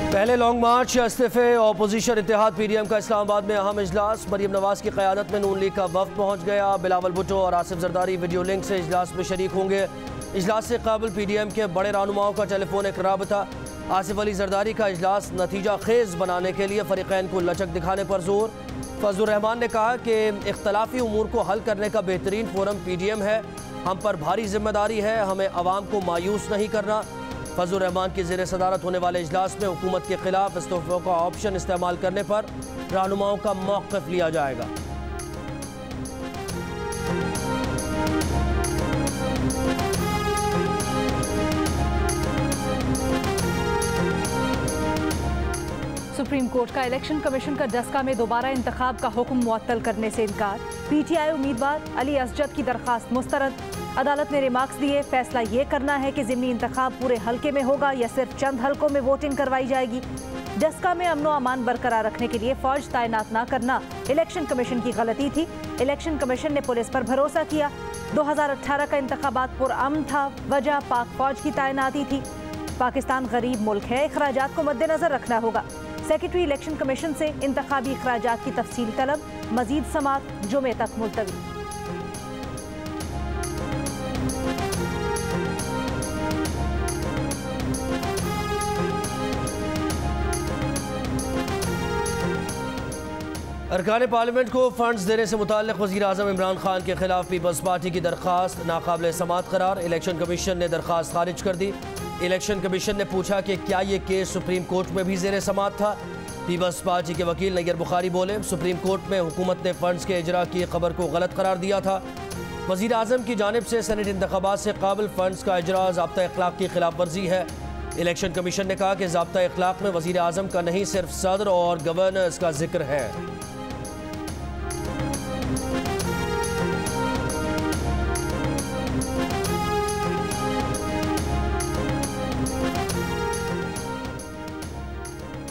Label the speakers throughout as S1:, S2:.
S1: पहले लॉन्ग मार्च इस्तीफे अपोजिशन इत्तेहाद पीडीएम का इस्लामाबाद में अहम इजलास। मरीम नवाज की क़यादत में नून लीग का वफ्द पहुंच गया। बिलावल भुट्टो और आसिफ जरदारी वीडियो लिंक से इजलास में शरीक होंगे। इजलास से काबिल पीडीएम के बड़े रहनुमाओं का टेलीफोनिक राबता। आसिफ अली जरदारी का इजलास नतीजा खेज बनाने के लिए फरीकैन को लचक दिखाने पर जोर। फजलुर रहमान ने कहा कि इख्तलाफी उमूर को हल करने का बेहतरीन फोरम पीडीएम है। हम पर भारी जिम्मेदारी है, हमें अवाम को मायूस नहीं करना। फजलुर रहमान की ज़ेर सदारत होने वाले इजलास में हुकूमत के खिलाफ इस्तीफों का ऑप्शन इस्तेमाल करने पर रहनुमाओं का मौक़िफ़ लिया जाएगा।
S2: सुप्रीम कोर्ट का इलेक्शन कमीशन का डस्का में दोबारा इंतखाब का हुक्म मुअत्तल करने से इनकार। पीटीआई उम्मीदवार अली असजद की दरख्वास्त मुस्तरद। अदालत ने रिमार्क्स दिए, फैसला ये करना है कि ज़िमनी इंतखाब पूरे हल्के में होगा या सिर्फ चंद हल्कों में वोटिंग करवाई जाएगी। डस्का में अमनो अमान बरकरार रखने के लिए फौज तैनात न करना इलेक्शन कमीशन की गलती थी। इलेक्शन कमीशन ने पुलिस पर भरोसा किया। 2018 का इंतखाबात पुरअमन था, वजह पाक फौज की तैनाती थी। पाकिस्तान गरीब मुल्क है, अखराजात को मद्देनजर रखना होगा। सेक्रेटरी इलेक्शन कमीशन से इंतखाबी अखराजात की तफसील तलब। मजीद समाअत जुमे तक मुलतवी।
S1: अरकान पार्लियामेंट को फंड्स देने से मुताल्लिक वज़ीर आज़म इमरान खान के खिलाफ पीपल्स पार्टी की दरख्वास्त नाकाबिल समाअत करार। इलेक्शन कमीशन ने दरख्वास्त खारिज कर दी। इलेक्शन कमीशन ने पूछा कि क्या ये केस सुप्रीम कोर्ट में भी ज़ेर समाअत था। पीपल्स पार्टी के वकील नैयर बुखारी बोले, सुप्रीम कोर्ट में हुकूमत ने फंड्स के इजरा की खबर को गलत करार दिया था। वज़ीर आज़म की जानिब से सेनेट इंतखाबात से काबिल फंड्स का इजरा ज़ाब्ता इखलाक की खिलाफ वर्जी है। इलेक्शन कमीशन ने कहा कि ज़ाब्ता इखलाक में वज़ीर आज़म का नहीं सिर्फ सदर और गवर्नर्स का जिक्र है।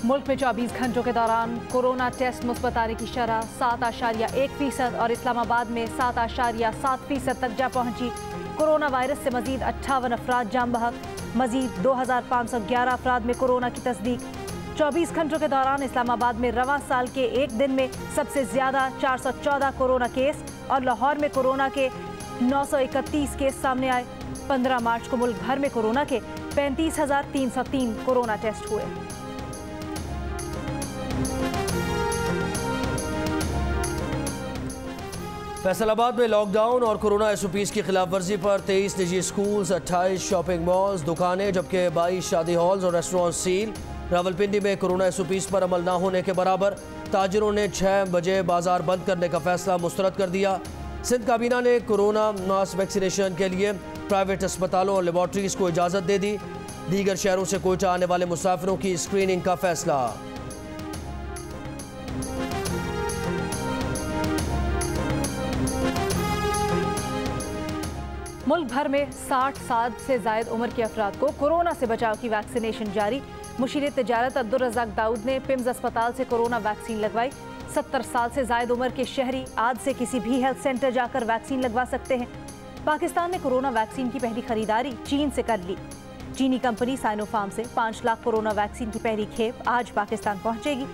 S2: मुल्क में 24 घंटों के दौरान कोरोना टेस्ट मुस्बत आने की शरह 7.1% और इस्लामाबाद में 7.7% तक जा पहुंची। कोरोना वायरस से मजीद 58 अफराद जाम बहक। मजीद 2511 अफराद में कोरोना की तस्दीक। 24 घंटों के दौरान इस्लामाबाद में रवां साल के एक दिन में सबसे ज़्यादा 414 कोरोना केस और लाहौर में कोरोना के 931 केस सामने आए। 15 मार्च को मुल्क भर में कोरोना के 35,303 कोरोना टेस्ट हुए।
S1: फैसलाबाद में लॉकडाउन और कोरोना SOPs की खिलाफ वर्जी पर 23 निजी स्कूल्स, 28 शॉपिंग मॉल्स, दुकानें, जबकि 22 शादी हॉल्स और रेस्टोरेंट सील। रावलपिंडी में कोरोना SOPs पर अमल न होने के बराबर ताजिरों ने 6 बजे बाजार बंद करने का फैसला मुस्तरद कर दिया। सिंध काबीना ने कोरोना मास वैक्सीनेशन के लिए प्राइवेट अस्पतालों और लेबॉर्ट्रीज को इजाज़त दे दी। दीगर शहरों से कोयटा आने वाले मुसाफिरों की स्क्रीनिंग का फैसला।
S2: मुल्क भर में 60 साल से जायद उम्र के अफराद को कोरोना से बचाव की वैक्सीनेशन जारी। मुशीर तिजारत अब्दुल रज़ाक दाऊद ने पिम्स अस्पताल से कोरोना वैक्सीन लगवाई। 70 साल से जायद उम्र के शहरी आज से किसी भी हेल्थ सेंटर जाकर वैक्सीन लगवा सकते हैं। पाकिस्तान ने कोरोना वैक्सीन की पहली खरीदारी चीन से कर ली। चीनी कंपनी साइनोफार्म से 5 लाख कोरोना वैक्सीन की पहली खेप आज पाकिस्तान पहुंचेगी।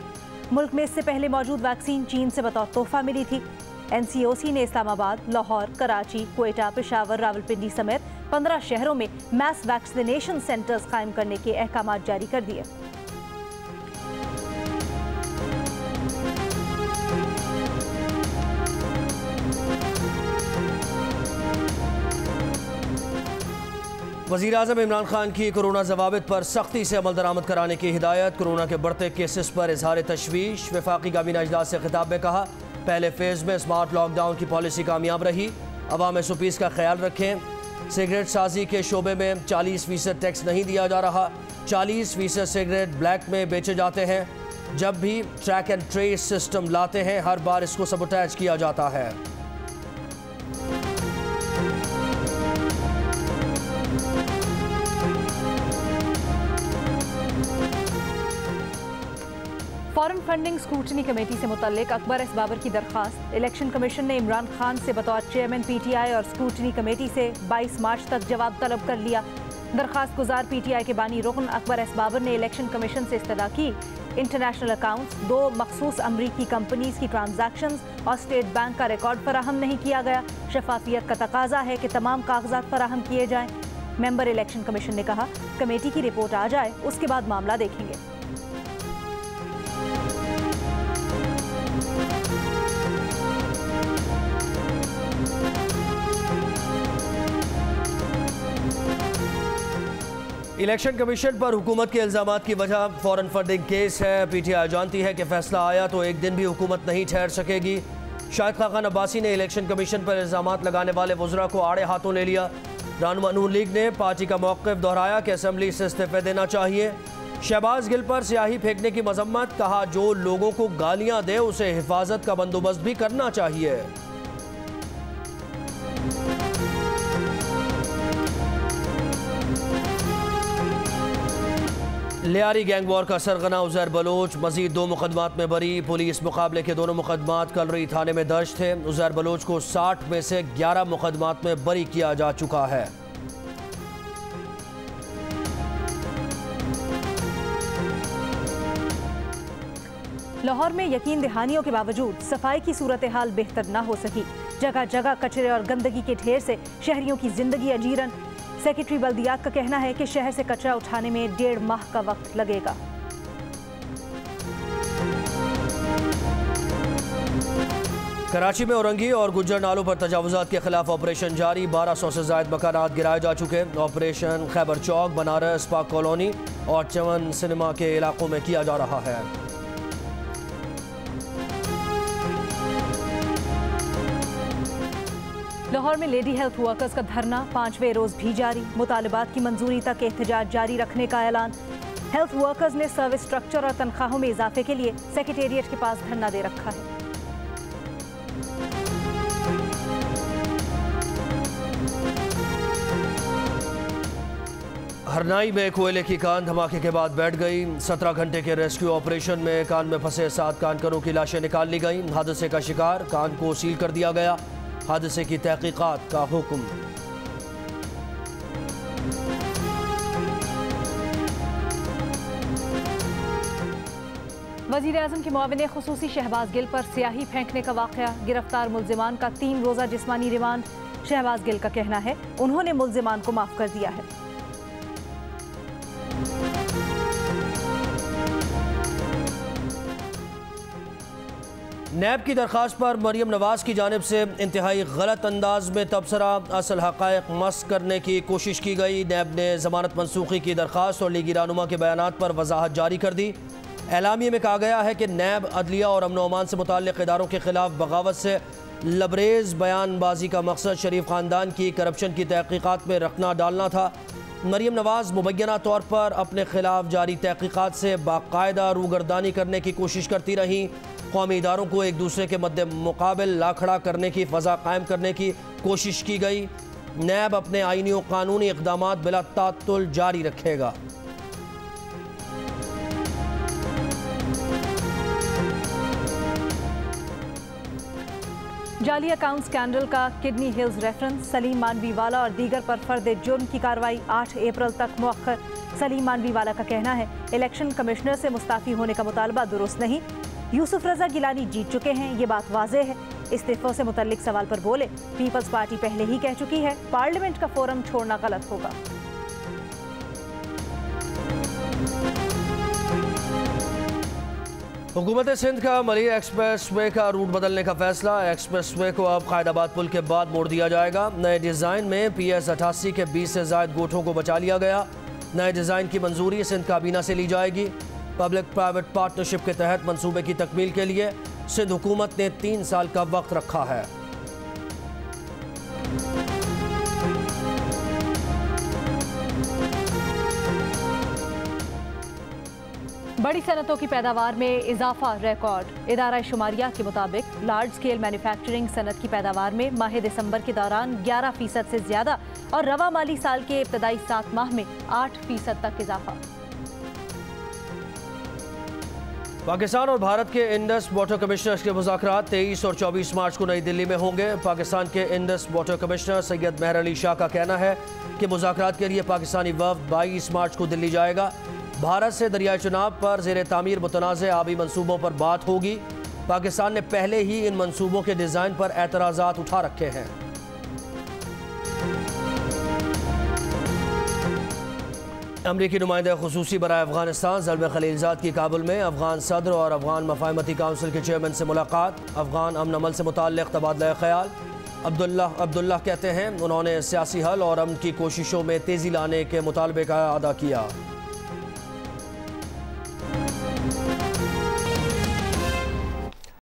S2: मुल्क में इससे पहले मौजूद वैक्सीन चीन से बतौर तोहफा मिली थी। NCOC ने इस्लामाबाद, लाहौर, कराची, कोयटा, पेशावर, रावलपिंडी समेत 15 शहरों में मैस वैक्सीनेशन सेंटर्स कायम करने के अहकाम जारी कर दिए।
S1: वज़ीर आज़म इमरान खान की कोरोना ज़वाबित पर सख्ती से अमल दरामद कराने की हिदायत। कोरोना के बढ़ते केसेस पर इजहार तशवीश। वफाकी काबीना इजलास से खिताब में कहा, पहले फेज़ में स्मार्ट लॉकडाउन की पॉलिसी कामयाब रही। अवाम SOPs का ख्याल रखें। सिगरेट साजी के शोबे में 40% टैक्स नहीं दिया जा रहा। 40% सिगरेट ब्लैक में बेचे जाते हैं। जब भी ट्रैक एंड ट्रेस सिस्टम लाते हैं, हर बार इसको सबोटैज किया जाता है।
S2: फॉरेन फंडिंग स्क्रूटनी कमेटी से मुतल्लिक अकबर एस बाबर की दरख्वास्त। इलेक्शन कमीशन ने इमरान खान से बतौर चेयरमैन PTI और स्क्रूटनी कमेटी से 22 मार्च तक जवाब तलब कर लिया। दरखास्त गुजार PTI के बानी रुकन अकबर एस बाबर ने इलेक्शन कमीशन से इस्तदा की। इंटरनेशनल अकाउंट्स, 2 मखसूस अमरीकी कंपनीज की ट्रांजैक्शंस और स्टेट बैंक का रिकॉर्ड फराहम नहीं किया गया। शफाफियत का तकाजा है कि तमाम कागजात फराहम किए जाएं। मेंबर इलेक्शन कमीशन ने कहा, कमेटी की रिपोर्ट आ जाए उसके बाद मामला देखेंगे।
S1: इलेक्शन कमीशन पर हुकूमत के इल्जामात की वजह फॉरेन फंडिंग केस है। PTI जानती है कि फैसला आया तो एक दिन भी हुकूमत नहीं ठहर सकेगी। शाहिद खान अब्बासी ने इलेक्शन कमीशन पर इल्जामात लगाने वाले वज़रा को आड़े हाथों ले लिया। रहनुमा नून लीग ने पार्टी का मौक़िफ़ दोहराया कि असम्बली से इस्तीफ़े देना चाहिए। शहबाज गिल पर स्याही फेंकने की मजम्मत, कहा जो लोगों को गालियाँ दे उसे हिफाजत का बंदोबस्त भी करना चाहिए। लियारी गैंग वॉर का सरगना उज़ैर बलोच मजीद 2 मुकदमात में बरी। पुलिस मुकाबले के दोनों मुकदमात कलरी थाने में दर्ज थे। उज़ैर बलोच को 60 में से 11 मुकदमात में बरी किया जा चुका है।
S2: लाहौर में यकीन दहानियों के बावजूद सफाई की सूरत हाल बेहतर न हो सकी। जगह जगह कचरे और गंदगी के ढेर से शहरियों की जिंदगी अजीरन। सेक्रेटरी बल्दियात का कहना है कि शहर से कचरा उठाने में 1.5 माह का वक्त लगेगा।
S1: कराची में औरंगी और गुज्जर नालों पर तजावुजात के खिलाफ ऑपरेशन जारी। 1200 से जायद मकानात गिराए जा चुके। ऑपरेशन खैबर चौक, बनारस, पाक कॉलोनी और चमन सिनेमा के इलाकों में किया जा रहा है।
S2: लाहौर में लेडी हेल्थ वर्कर्स का धरना 5वें रोज भी जारी। मुतालबात की मंजूरी तक एहतजाज जारी रखने का ऐलान। हेल्थ वर्कर्स ने सर्विस स्ट्रक्चर और तनख्वाहों में इजाफे के लिए सेक्रेटेरिएट के पास धरना दे रखा है।
S1: हरनाई में कोयले की कान धमाके के बाद बैठ गई। 17 घंटे के रेस्क्यू ऑपरेशन में कान में फंसे 7 कानकरों की लाशें निकाल ली गई। हादसे का शिकार कान को सील कर दिया गया। हादसे की तहकीकात का हुक्म।
S2: वज़ीर-ए-आज़म के मुआविन खुसूसी शहबाज गिल पर स्याही फेंकने का वाक़या। गिरफ्तार मुल्जिमान का 3 रोज़ा जिस्मानी रिमांड। शहबाज गिल का कहना है उन्होंने मुल्जिमान को माफ़ कर दिया है।
S1: नैब की दरख्वास्त पर मरियम नवाज की जानिब से इंतहाई गलत अंदाज में तबसरा, असल हक़ाइक़ मस्क करने की कोशिश की गई। नैब ने ज़मानत मनसूखी की दरख्वास्त और लीगी रहनुमा के बयानात पर वजाहत जारी कर दी। एलामिये में कहा गया है कि नैब अदलिया और अमन अमान से मुताल्लिक़ इदारों के खिलाफ बगावत से लबरेज बयानबाजी का मकसद शरीफ ख़ानदान की करप्शन की तहक़ीक़ात में रखना डालना था। मरियम नवाज मुबैना तौर पर अपने खिलाफ जारी तहक़ीक़ात से बाकायदा रूगर्दानी करने की कोशिश करती रहीं। कौमी इदारों को एक दूसरे के मद्दे मुकाबिल लाखड़ा करने की फ़ज़ा कायम करने की कोशिश की गई। नैब अपने आईनी और कानूनी इक़दामात बिला तात्तुल जारी रखेगा।
S2: जाली अकाउंट स्कैंडल का kidney hills reference, Salim Mandviwalla और दीगर पर फर्द जुर्म की कार्रवाई 8 अप्रैल तक मुअख्खर। सलीम मानवीवाला का कहना है इलेक्शन कमिश्नर से मुस्ताफ़ी होने का मुतालबा दुरुस्त नहीं। यूसुफ रजा गिलानी जीत चुके हैं, ये बात वाज़ेह है। इस्तीफ़ों से मुतल्लिक सवाल पर बोले पीपल्स पार्टी पहले ही कह चुकी है पार्लियामेंट का फोरम छोड़ना गलत होगा।
S1: हुकूमत सिंध का मलिया एक्सप्रेस वे का रूट बदलने का फैसला। एक्सप्रेस वे को अब कायदाबाद पुल के बाद मोड़ दिया जाएगा। नए डिज़ाइन में PS 88 के 20 से ज़ायद गोठों को बचा लिया गया। नए डिज़ाइन की मंजूरी सिंध काबीना से ली जाएगी। पब्लिक प्राइवेट पार्टनरशिप के तहत मंसूबे की तकमील के लिए सिंध हुकूमत ने 3 साल का वक्त रखा है।
S2: बड़ी सनतों की पैदावार में इजाफा रिकॉर्ड। इदारा शुमारिया के मुताबिक लार्ज स्केल मैन्युफैक्चरिंग सनत की पैदावार में माह दिसंबर के दौरान 11% से ज्यादा और रवा माली साल के इब्तदाई 7 माह में 8% तक इजाफा।
S1: पाकिस्तान और भारत के इंडस वाटर कमिश्नर्स के मुज़ाकरात 23 और 24 मार्च को नई दिल्ली में होंगे। पाकिस्तान के इंडस वाटर कमिश्नर सैयद मेहर अली शाह का कहना है कि मुज़ाकरात के लिए पाकिस्तानी वफ़द 22 मार्च को दिल्ली जाएगा। भारत से दरियाई चुनाव पर ज़ेर तामीर मुतनाज़ आबी मनसूबों पर बात होगी। पाकिस्तान ने पहले ही इन मनसूबों के डिज़ाइन पर एतराज़ात उठा रखे हैं। अमरीकी नुमाइंदा खुसूसी बराए अफगानिस्तान ज़ल्म खलीलजाद की काबुल में अफगान सदर और अफगान मफाहमती काउंसिल के चेयरमैन से मुलाकात। अफगान अमन अमल से मुताल्लिक़ तबादला ख्याल। अब्दुल्लाह कहते हैं उन्होंने सियासी हल और अमन की कोशिशों में तेज़ी लाने के मुतालबे का अदा किया।